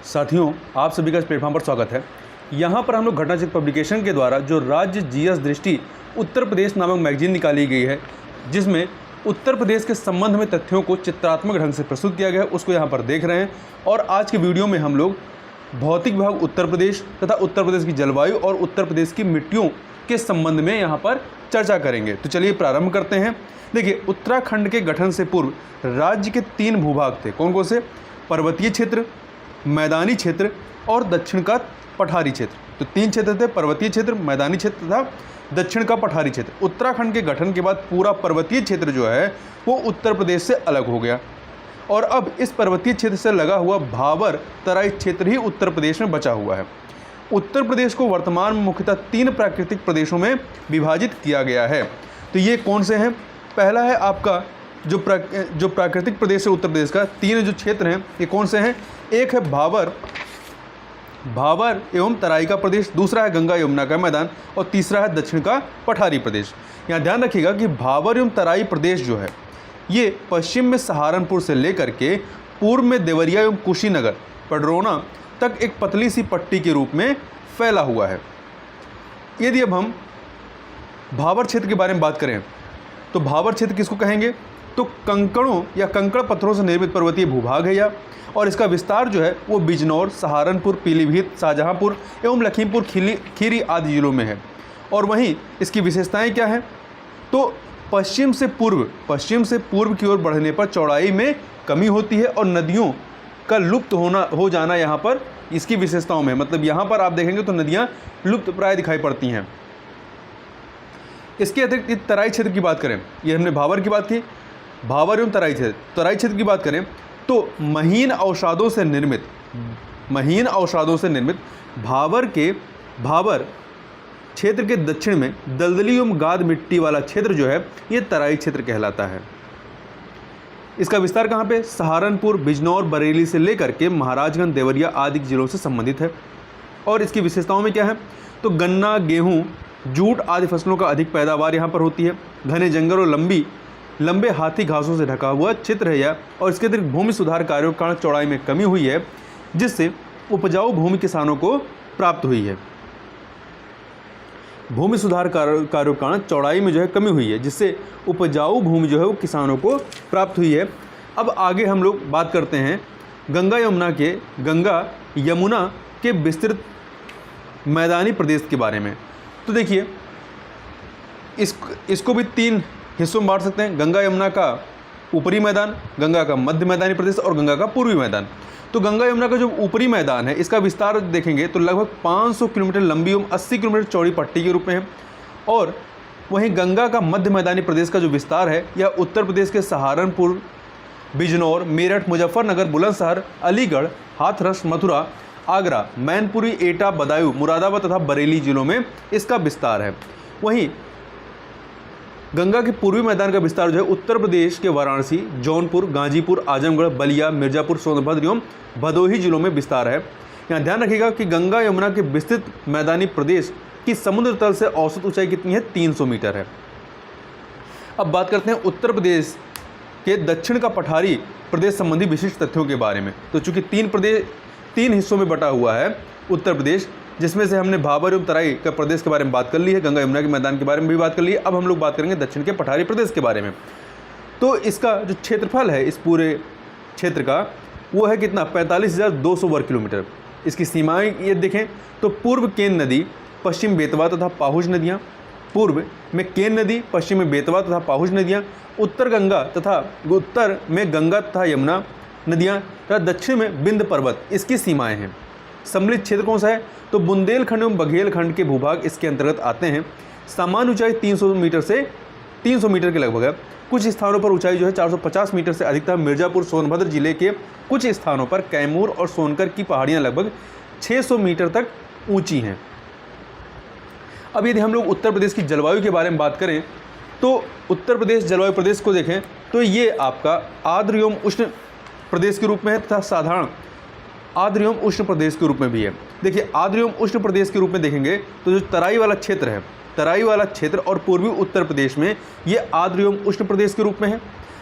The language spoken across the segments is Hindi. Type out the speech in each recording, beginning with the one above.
साथियों, आप सभी का इस प्लेटफॉर्म पर स्वागत है। यहाँ पर हम लोग घटनाचित्र पब्लिकेशन के द्वारा जो राज्य जीएस दृष्टि उत्तर प्रदेश नामक मैगजीन निकाली गई है, जिसमें उत्तर प्रदेश के संबंध में तथ्यों को चित्रात्मक ढंग से प्रस्तुत किया गया है, उसको यहाँ पर देख रहे हैं। और आज के वीडियो में हम लोग भौतिक विभाग उत्तर प्रदेश तथा उत्तर प्रदेश की जलवायु और उत्तर प्रदेश की मिट्टियों के संबंध में यहाँ पर चर्चा करेंगे। तो चलिए प्रारंभ करते हैं। देखिए, उत्तराखंड के गठन से पूर्व राज्य के 3 भूभाग थे। कौन कौन से? पर्वतीय क्षेत्र, मैदानी क्षेत्र और दक्षिण का पठारी क्षेत्र। तो 3 क्षेत्र थे, पर्वतीय क्षेत्र, मैदानी क्षेत्र तथा दक्षिण का पठारी क्षेत्र। उत्तराखंड के गठन के बाद पूरा पर्वतीय क्षेत्र जो है वो उत्तर प्रदेश से अलग हो गया और अब इस पर्वतीय क्षेत्र से लगा हुआ भाबर तराई क्षेत्र ही उत्तर प्रदेश में बचा हुआ है। उत्तर प्रदेश को वर्तमान में मुख्यतः 3 प्राकृतिक प्रदेशों में विभाजित किया गया है। तो ये कौन से हैं? पहला है आपका जो प्राकृतिक प्रदेश है उत्तर प्रदेश का, 3 जो क्षेत्र हैं ये कौन से हैं? एक है भाबर एवं तराई का प्रदेश, दूसरा है गंगा यमुना का मैदान और तीसरा है दक्षिण का पठारी प्रदेश। यहाँ ध्यान रखिएगा कि भाबर एवं तराई प्रदेश जो है ये पश्चिम में सहारनपुर से लेकर के पूर्व में देवरिया एवं कुशीनगर पडरौना तक एक पतली सी पट्टी के रूप में फैला हुआ है। यदि अब हम भाबर क्षेत्र के बारे में बात करें तो भाबर क्षेत्र किसको कहेंगे? तो कंकड़ों या कंकड़ पत्थरों से निर्मित पर्वतीय भूभाग है यह, और इसका विस्तार जो है वो बिजनौर, सहारनपुर, पीलीभीत, शाहजहांपुर एवं लखीमपुर खीरी आदि जिलों में है। और वहीं इसकी विशेषताएं क्या हैं? तो पश्चिम से पूर्व की ओर बढ़ने पर चौड़ाई में कमी होती है और नदियों का लुप्त हो जाना यहाँ पर इसकी विशेषताओं में, मतलब यहाँ पर आप देखेंगे तो नदियाँ लुप्त प्राय दिखाई पड़ती हैं। इसके अतिरिक्त तराई क्षेत्र की बात करें, ये हमने भाबर की बात की, भाबर एवं तराई क्षेत्र की बात करें तो महीन अवसादों से निर्मित भाबर क्षेत्र के दक्षिण में दलदली एवं गाद मिट्टी वाला क्षेत्र जो है ये तराई क्षेत्र कहलाता है। इसका विस्तार कहाँ पे? सहारनपुर, बिजनौर, बरेली से लेकर के महाराजगंज, देवरिया आदि जिलों से संबंधित है। और इसकी विशेषताओं में क्या है? तो गन्ना, गेहूँ, जूट आदि फसलों का अधिक पैदावार यहाँ पर होती है। घने जंगल और लंबे हाथी घासों से ढका हुआ क्षेत्र है यह, और इसके अतिरिक्त भूमि सुधार कार्यों के कारण चौड़ाई में कमी हुई है, जिससे उपजाऊ भूमि किसानों को प्राप्त हुई है। भूमि सुधार कार्यों के कारण चौड़ाई में जो है कमी हुई है, जिससे उपजाऊ भूमि जो है वो किसानों को प्राप्त हुई है। अब आगे हम लोग बात करते हैं गंगा यमुना के विस्तृत मैदानी प्रदेश के बारे में। तो देखिए, इसको भी 3 हिस्सों में बांट सकते हैं। गंगा यमुना का ऊपरी मैदान, गंगा का मध्य मैदानी प्रदेश और गंगा का पूर्वी मैदान। तो गंगा यमुना का जो ऊपरी मैदान है इसका विस्तार देखेंगे तो लगभग 500 किलोमीटर लंबी एवं 80 किलोमीटर चौड़ी पट्टी के रूप में है। और वहीं गंगा का मध्य मैदानी प्रदेश का जो विस्तार है यह उत्तर प्रदेश के सहारनपुर, बिजनौर, मेरठ, मुजफ्फरनगर, बुलंदशहर, अलीगढ़, हाथरस, मथुरा, आगरा, मैनपुरी, एटा, बदायूं, मुरादाबाद तथा बरेली जिलों में इसका विस्तार है। वहीं गंगा के पूर्वी मैदान का विस्तार जो है उत्तर प्रदेश के वाराणसी, जौनपुर, गाजीपुर, आजमगढ़, बलिया, मिर्जापुर, सोनभद्र एवं भदोही जिलों में विस्तार है। यहाँ ध्यान रखिएगा कि गंगा यमुना के विस्तृत मैदानी प्रदेश की समुद्र तल से औसत ऊंचाई कितनी है? 300 मीटर है। अब बात करते हैं उत्तर प्रदेश के दक्षिण का पठारी प्रदेश संबंधी विशिष्ट तथ्यों के बारे में। तो चूंकि 3 हिस्सों में बटा हुआ है उत्तर प्रदेश, जिसमें से हमने भाबर एवं तराई का प्रदेश के बारे में बात कर ली है, गंगा यमुना के मैदान के बारे में भी बात कर ली है। अब हम लोग बात करेंगे दक्षिण के पठारी प्रदेश के बारे में। तो इसका जो क्षेत्रफल है इस पूरे क्षेत्र का वो है कितना? 45,200 वर्ग किलोमीटर। इसकी सीमाएं ये देखें तो पूर्व केन नदी, पश्चिम बेतवा तथा पाहुज नदियाँ, पूर्व में केन नदी, पश्चिम में बेतवा तथा पाहुज नदियाँ, उत्तर में गंगा तथा यमुना नदियाँ तथा दक्षिण में बिंद पर्वत, इसकी सीमाएँ हैं। सम्मिलित क्षेत्र कौन सा है? तो बुंदेलखंड एवं बघेलखंड के भूभाग इसके अंतर्गत आते हैं। सामान्य ऊंचाई 300 मीटर के लगभग है। कुछ स्थानों पर ऊंचाई जो है 450 मीटर से अधिक था। मिर्जापुर, सोनभद्र जिले के कुछ स्थानों पर कैमूर और सोनकर की पहाड़ियां लगभग 600 मीटर तक ऊंची हैं। अब यदि हम लोग उत्तर प्रदेश की जलवायु के बारे में बात करें तो उत्तर प्रदेश जलवायु प्रदेश को देखें तो ये आपका आर्द्र एवं उष्ण प्रदेश के रूप में है तथा साधारण आर्द्र एवं उष्ण प्रदेश के रूप में भी है। देखिए, आर्द्र एवं उष्ण प्रदेश के रूप में देखेंगे तो जो तराई वाला क्षेत्र है तराई वाला क्षेत्र और पूर्वी उत्तर प्रदेश में ये आर्द्र एवं उष्ण प्रदेश के रूप में है,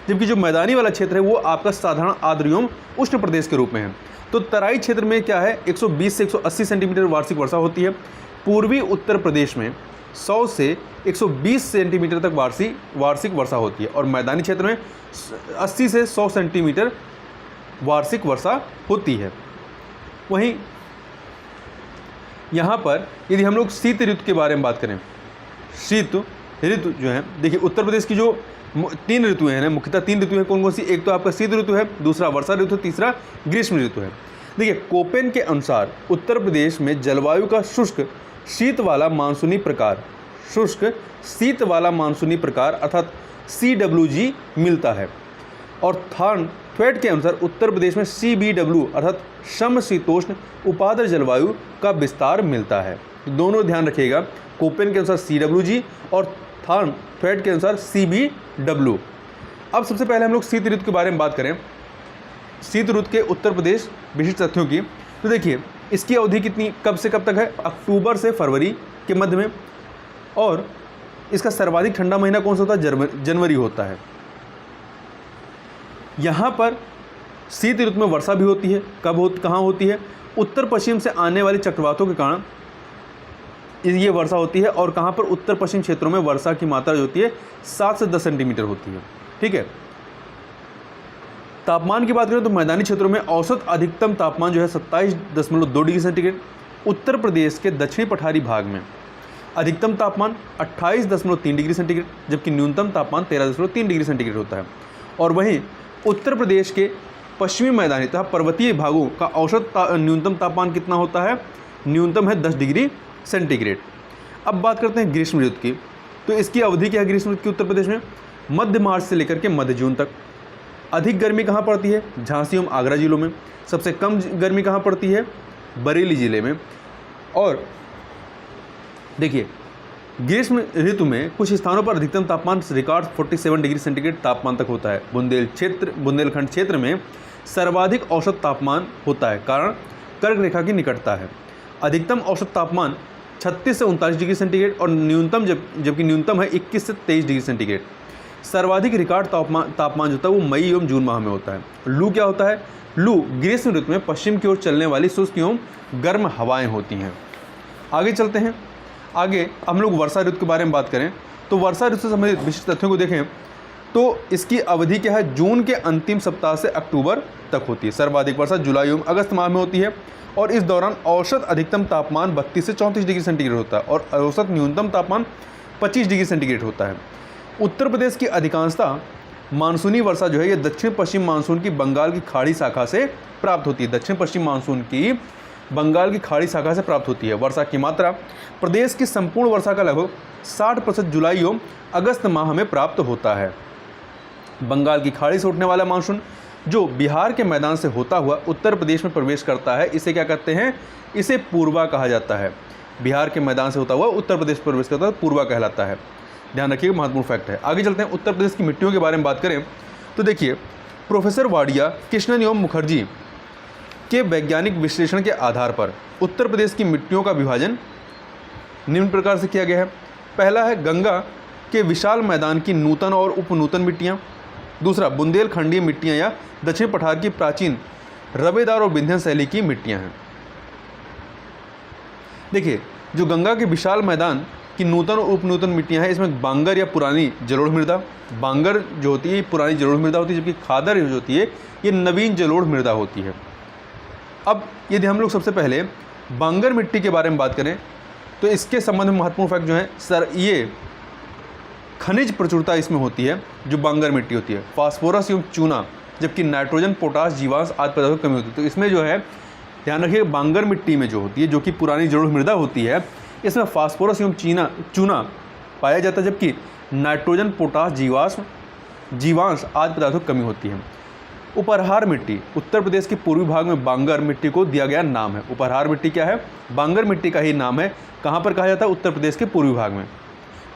जबकि जो मैदानी वाला क्षेत्र है वो आपका साधारण आर्द्र एवं उष्ण प्रदेश के रूप में है। तो तराई क्षेत्र में क्या है, 120 से 180 सेंटीमीटर वार्षिक वर्षा होती है। पूर्वी उत्तर प्रदेश में 100 से 120 सेंटीमीटर तक वार्षिक वर्षा होती है, और मैदानी क्षेत्र में 80 से 100 सेंटीमीटर वार्षिक वर्षा होती है। वहीं यहाँ पर यदि हम लोग शीत ऋतु के बारे में बात करें, शीत ऋतु जो है, देखिए उत्तर प्रदेश की जो 3 ऋतुएं हैं, मुख्यतः 3 ऋतु है, कौन कौन सी, एक तो आपका शीत ऋतु है, दूसरा वर्षा ऋतु, तीसरा ग्रीष्म ऋतु है। देखिए कोपेन के अनुसार उत्तर प्रदेश में जलवायु का शुष्क शीत वाला मानसूनी प्रकार अर्थात CWG मिलता है, और थॉर्नथवेट के अनुसार उत्तर प्रदेश में CBW अर्थात समशीतोष्ण उपाद्र जलवायु का विस्तार मिलता है। दोनों ध्यान रखिएगा, कोपेन के अनुसार CWG और थॉर्नथवेट के अनुसार CBW। अब सबसे पहले हम लोग शीत ऋतु के बारे में बात करें, शीत ऋतु के उत्तर प्रदेश विशिष्ट तथ्यों की। तो देखिए इसकी अवधि कितनी, कब से कब तक है, अक्टूबर से फरवरी के मध्य में, और इसका सर्वाधिक ठंडा महीना कौन सा होता है, जनवरी होता है। यहाँ पर शीत ऋतु में वर्षा भी होती है, कहाँ होती है, उत्तर पश्चिम से आने वाले चक्रवातों के कारण ये वर्षा होती है, और कहाँ पर, उत्तर पश्चिम क्षेत्रों में वर्षा की मात्रा जो होती है 7 से 10 सेंटीमीटर होती है। ठीक है। तापमान की बात करें तो मैदानी क्षेत्रों में औसत अधिकतम तापमान जो है 27.2 डिग्री सेंटीग्रेड, उत्तर प्रदेश के दक्षिणी पठारी भाग में अधिकतम तापमान 28.3 डिग्री सेंटीग्रेड, जबकि न्यूनतम तापमान 13.3 डिग्री सेंटीग्रेड होता है। और वहीं उत्तर प्रदेश के पश्चिमी मैदानी तथा पर्वतीय भागों का औसत न्यूनतम तापमान कितना होता है, न्यूनतम है 10 डिग्री सेंटीग्रेड। अब बात करते हैं ग्रीष्म ऋतु की। तो इसकी अवधि क्या है ग्रीष्म ऋतु की उत्तर प्रदेश में, मध्य मार्च से लेकर के मध्य जून तक। अधिक गर्मी कहाँ पड़ती है, झांसी एवं आगरा जिलों में। सबसे कम गर्मी कहाँ पड़ती है, बरेली जिले में। और देखिए ग्रीष्म ऋतु में कुछ स्थानों पर अधिकतम तापमान रिकॉर्ड 47 डिग्री सेंटीग्रेड तापमान तक होता है। बुंदेलखंड क्षेत्र में सर्वाधिक औसत तापमान होता है, कारण कर्क रेखा की निकटता है। अधिकतम औसत तापमान 36 से 39 डिग्री सेंटीग्रेड और न्यूनतम जबकि न्यूनतम है 21 से 23 डिग्री सेंटीग्रेड। सर्वाधिक रिकॉर्ड तापमान जो होता है वो मई एवं जून माह में होता है। लू क्या होता है, लू ग्रीष्म ऋतु में पश्चिम की ओर चलने वाली शुष्क एवं गर्म हवाएं होती हैं। आगे चलते हैं, आगे हम लोग वर्षा ऋतु के बारे में बात करें तो वर्षा ऋतु से संबंधित विशिष्ट तथ्यों को देखें तो इसकी अवधि क्या है, जून के अंतिम सप्ताह से अक्टूबर तक होती है। सर्वाधिक वर्षा जुलाई एवं अगस्त माह में होती है, और इस दौरान औसत अधिकतम तापमान 32 से 34 डिग्री सेंटीग्रेड होता है, और औसत न्यूनतम तापमान 25 डिग्री सेंटीग्रेड होता है। उत्तर प्रदेश की अधिकांशता मानसूनी वर्षा जो है ये दक्षिण पश्चिम मानसून की बंगाल की खाड़ी शाखा से प्राप्त होती है। दक्षिण पश्चिम मानसून की बंगाल की खाड़ी शाखा से प्राप्त होती है। वर्षा की मात्रा प्रदेश की संपूर्ण वर्षा का लगभग 60% जुलाई एवं अगस्त माह में प्राप्त होता है। बंगाल की खाड़ी से उठने वाला मानसून जो बिहार के मैदान से होता हुआ उत्तर प्रदेश में प्रवेश करता है, इसे क्या कहते हैं, इसे पूर्वा कहा जाता है। बिहार के मैदान से होता हुआ उत्तर प्रदेश प्रवेश करता है, पूर्वा कहलाता है। ध्यान रखिएगा, महत्वपूर्ण फैक्ट है। आगे चलते हैं, उत्तर प्रदेश की मिट्टियों के बारे में बात करें तो देखिए प्रोफेसर वाडिया, कृष्णन एवं मुखर्जी के वैज्ञानिक विश्लेषण के आधार पर उत्तर प्रदेश की मिट्टियों का विभाजन निम्न प्रकार से किया गया है। पहला है गंगा के विशाल मैदान की नूतन और उपनूतन मिट्टियाँ। दूसरा बुंदेलखंडीय मिट्टियाँ या दक्षिण पठार की प्राचीन रवेदार और विंध्य शैली की मिट्टियाँ हैं। देखिए जो गंगा के विशाल मैदान की नूतन और उपनूतन मिट्टियाँ हैं, इसमें बांगर या पुरानी जलोढ़ मृदा, बांगर जो होती है पुरानी जलोढ़ मृदा होती है, जबकि खादर जो होती है ये नवीन जलोढ़ मृदा होती है। अब यदि हम लोग सबसे पहले बांगर मिट्टी के बारे में बात करें तो इसके संबंध में महत्वपूर्ण फैक्ट जो है सर, ये खनिज प्रचुरता इसमें होती है। जो बांगर मिट्टी होती है फास्फोरस एवं चूना, जबकि नाइट्रोजन, पोटास, जीवांश आदि पदार्थों की कमी होती है। तो इसमें जो है ध्यान रखिए, बांगर मिट्टी में जो होती है, जो कि पुरानी जलोढ़ मृदा होती है, इसमें फास्फोरस एवं चूना पाया जाता है, जबकि नाइट्रोजन, पोटास, जीवांश आदि पदार्थों की कमी होती है। उपरहार मिट्टी, उत्तर प्रदेश के पूर्वी भाग में बांगर मिट्टी को दिया गया नाम है। उपरहार मिट्टी क्या है, बांगर मिट्टी का ही नाम है। कहाँ पर कहा जाता है, उत्तर प्रदेश के पूर्वी भाग में।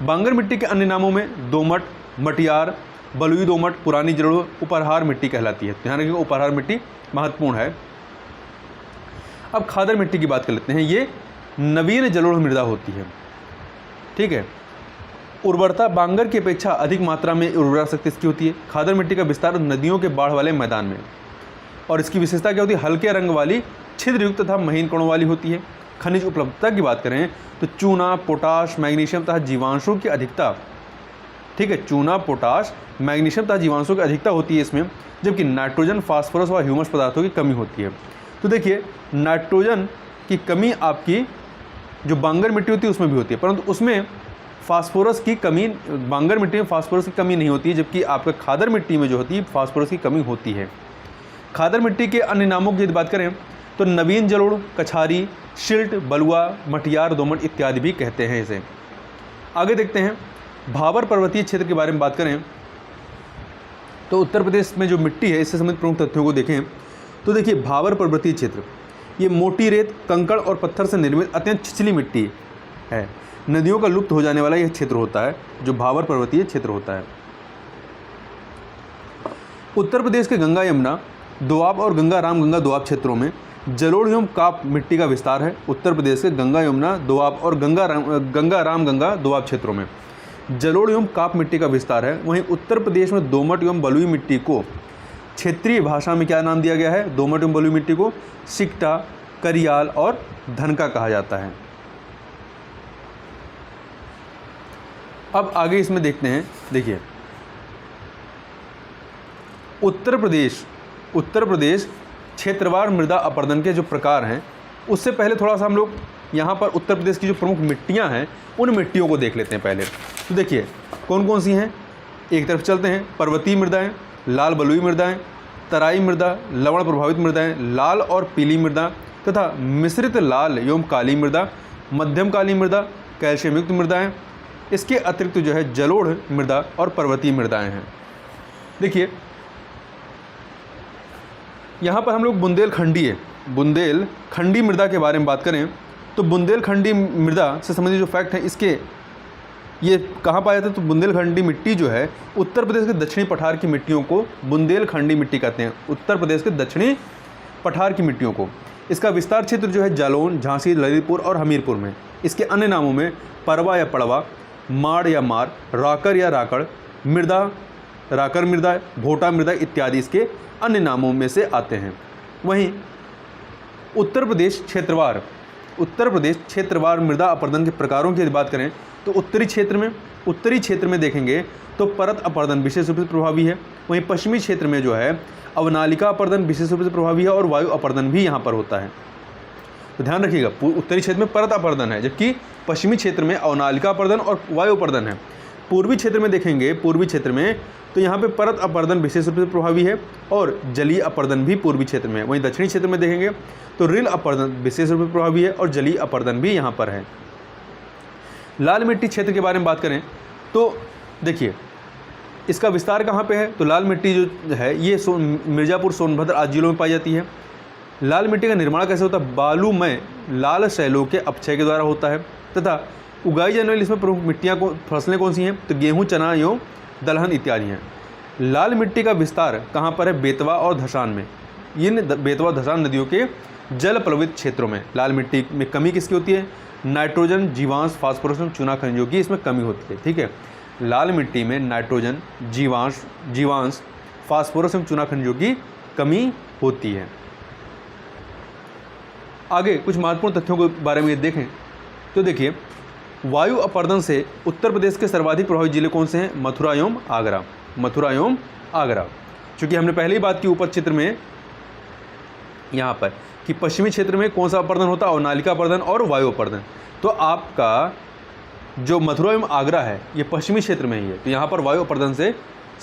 बांगर मिट्टी के अन्य नामों में दोमट, मटियार, बलुई दोमट, पुरानी जलोढ़, उपरहार मिट्टी कहलाती है। ध्यान रखिएगा, उपरहार मिट्टी महत्वपूर्ण है। अब खादर मिट्टी की बात कर लेते हैं। ये नवीन जलोढ़ मृदा होती है। ठीक है। उर्वरता बांगर की अपेक्षा अधिक मात्रा में उर्वरा शक्ति इसकी होती है। खादर मिट्टी का विस्तार नदियों के बाढ़ वाले मैदान में, और इसकी विशेषता क्या होती है, हल्के रंग वाली, छिद्रयुक्त तथा महीन कणों वाली होती है। खनिज उपलब्धता की बात करें तो चूना, पोटाश, मैग्नीशियम तथा जीवांशों की अधिकता, ठीक है, चूना, पोटाश, मैग्नीशियम तथा जीवांशों की अधिकता होती है इसमें, जबकि नाइट्रोजन, फास्फोरस और ह्यूमस पदार्थों की कमी होती है। तो देखिए नाइट्रोजन की कमी आपकी जो बांगर मिट्टी होती है उसमें भी होती है, परंतु उसमें फास्फोरस की कमी, बांगर मिट्टी में फास्फोरस की कमी नहीं होती है, जबकि आपके खादर मिट्टी में जो होती है फास्फोरस की कमी होती है। खादर मिट्टी के अन्य नामों की यदि बात करें तो नवीन जलोढ़, कछारी, शिल्ट, बलुआ, मटियार, दोमट इत्यादि भी कहते हैं इसे। आगे देखते हैं भाबर पर्वतीय क्षेत्र के बारे में बात करें तो उत्तर प्रदेश में जो मिट्टी है इससे संबंधित प्रमुख तथ्यों को देखें तो देखिए भाबर पर्वतीय क्षेत्र ये मोटी रेत, कंकड़ और पत्थर से निर्मित अत्यंत छिछली मिट्टी है। नदियों का लुप्त हो जाने वाला यह क्षेत्र होता है जो भाबर पर्वतीय क्षेत्र होता है। उत्तर प्रदेश के गंगा यमुना दोआब और गंगा रामगंगा दोआब क्षेत्रों में जलोढ़ एवं काप मिट्टी का विस्तार है। उत्तर प्रदेश के गंगा यमुना दोआब और गंगा रामगंगा दोआब क्षेत्रों में जलोढ़ एवं काप मिट्टी का विस्तार है। वहीं उत्तर प्रदेश में दोमट एवं बलुई मिट्टी को क्षेत्रीय भाषा में क्या नाम दिया गया है, दोमट एवं बलुई मिट्टी को सिकटा, करियाल और धनका कहा जाता है। अब आगे इसमें देखते हैं, देखिए उत्तर प्रदेश क्षेत्रवार मृदा अपरदन के जो प्रकार हैं उससे पहले थोड़ा सा हम लोग यहाँ पर उत्तर प्रदेश की जो प्रमुख मिट्टियाँ हैं उन मिट्टियों को देख लेते हैं पहले। तो देखिए कौन कौन सी हैं, एक तरफ चलते हैं, पर्वतीय मृदाएँ, लाल बलुई मृदाएँ, तराई मृदा, लवण प्रभावित मृदाएँ, लाल और पीली मृदा तथा मिश्रित लाल एवं काली मृदा, मध्यम काली मृदा, कैल्शियम युक्त मृदाएँ। इसके अतिरिक्त जो है जलोढ़ मृदा और पर्वतीय मृदाएँ हैं। देखिए यहाँ पर हम लोग बुंदेलखंडी मृदा के बारे में बात करें तो बुंदेलखंडी मृदा से संबंधित जो फैक्ट है इसके ये कहाँ पाया जाता है, तो बुंदेलखंडी मिट्टी जो है उत्तर प्रदेश के दक्षिणी पठार की मिट्टियों को बुंदेलखंडी मिट्टी कहते हैं। उत्तर प्रदेश के दक्षिणी पठार की मिट्टियों को, इसका विस्तार क्षेत्र जो है जालौन, झांसी, ललितपुर और हमीरपुर में। इसके अन्य नामों में परवा या पड़वा, माड़ या मार, राकर या राकड़ मृदा, राकर मृदा, भोटा मृदा इत्यादि इसके अन्य नामों में से आते हैं। वहीं उत्तर प्रदेश क्षेत्रवार मृदा अपरदन के प्रकारों की यदि बात करें तो उत्तरी क्षेत्र में देखेंगे तो परत अपरदन विशेष रूप से प्रभावी है। वहीं पश्चिमी क्षेत्र में जो है अवनालिका अपरदन विशेष रूप से प्रभावी है और वायु अपरदन भी यहाँ पर होता है। तो ध्यान रखिएगा, उत्तरी क्षेत्र में परत अपरदन है जबकि पश्चिमी क्षेत्र में अवनालिका अपरदन और वायु अपरदन है। पूर्वी क्षेत्र में देखेंगे, पूर्वी क्षेत्र में तो यहाँ पे परत अपरदन विशेष रूप से प्रभावी है और जलीय अपरदन भी पूर्वी क्षेत्र में है। वहीं दक्षिणी क्षेत्र में देखेंगे तो रिल अपरदन विशेष रूप से प्रभावी है और जलीय अपरदन भी यहाँ पर है। लाल मिट्टी क्षेत्र के बारे में बात करें तो देखिए इसका विस्तार कहाँ पे है, तो लाल मिट्टी जो है ये मिर्ज़ापुर, सोनभद्र आदि जिलों में पाई जाती है। लाल मिट्टी का निर्माण कैसे होता है, बालूमय लाल शैलों के अपक्षय के द्वारा होता है तथा उगाई जाने वाली इसमें प्रमुख मिट्टियाँ फसलें कौन सी हैं, तो गेहूँ, चना एवं दलहन इत्यादि हैं। लाल मिट्टी का विस्तार कहाँ पर है, बेतवा और धसान में। इन बेतवा धसान नदियों के जल प्लवित क्षेत्रों में लाल मिट्टी में कमी किसकी होती है, नाइट्रोजन, जीवांश, फास्फोरस, चूना खनिजों की इसमें कमी होती है। ठीक है, लाल मिट्टी में नाइट्रोजन, जीवांश, फास्फोरस एवं चूना खनिजों की कमी होती है। आगे कुछ महत्वपूर्ण तथ्यों के बारे में देखें तो देखिए वायु अपरदन से उत्तर प्रदेश के सर्वाधिक प्रभावित जिले कौन से हैं, मथुरा एवं आगरा। चूँकि हमने पहले ही बात की ऊपर चित्र में यहाँ पर कि पश्चिमी क्षेत्र में कौन सा अपरदन होता है, अवनालिका अपरदन और वायु अपरदन। तो आपका जो मथुरा एवं आगरा है ये पश्चिमी क्षेत्र में ही है, तो यहाँ पर वायु अपरदन से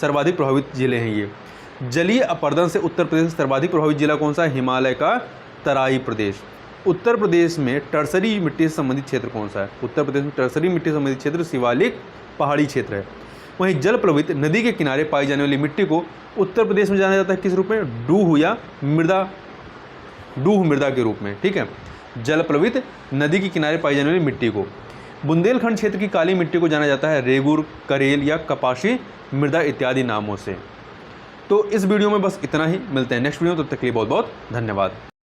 सर्वाधिक प्रभावित जिले हैं ये। जलीय अपरदन से उत्तर प्रदेश का सर्वाधिक प्रभावित जिला कौन सा है, हिमालय का तराई प्रदेश। उत्तर प्रदेश में टर्सरी मिट्टी से संबंधित क्षेत्र कौन सा है, उत्तर प्रदेश में टर्सरी मिट्टी से संबंधित क्षेत्र शिवालिक पहाड़ी क्षेत्र है। वहीं जल प्लवित नदी के किनारे पाई जाने वाली मिट्टी को उत्तर प्रदेश में जाना जाता है किस रूप में, डूह मृदा के रूप में। ठीक है, जल प्लवित नदी के किनारे पाई जाने वाली मिट्टी को। बुंदेलखंड क्षेत्र की काली मिट्टी को जाना जाता है रेगुर, करेल या कपाशी मृदा इत्यादि नामों से। तो इस वीडियो में बस इतना ही, मिलते हैं नेक्स्ट वीडियो, तब तक के लिए बहुत बहुत धन्यवाद।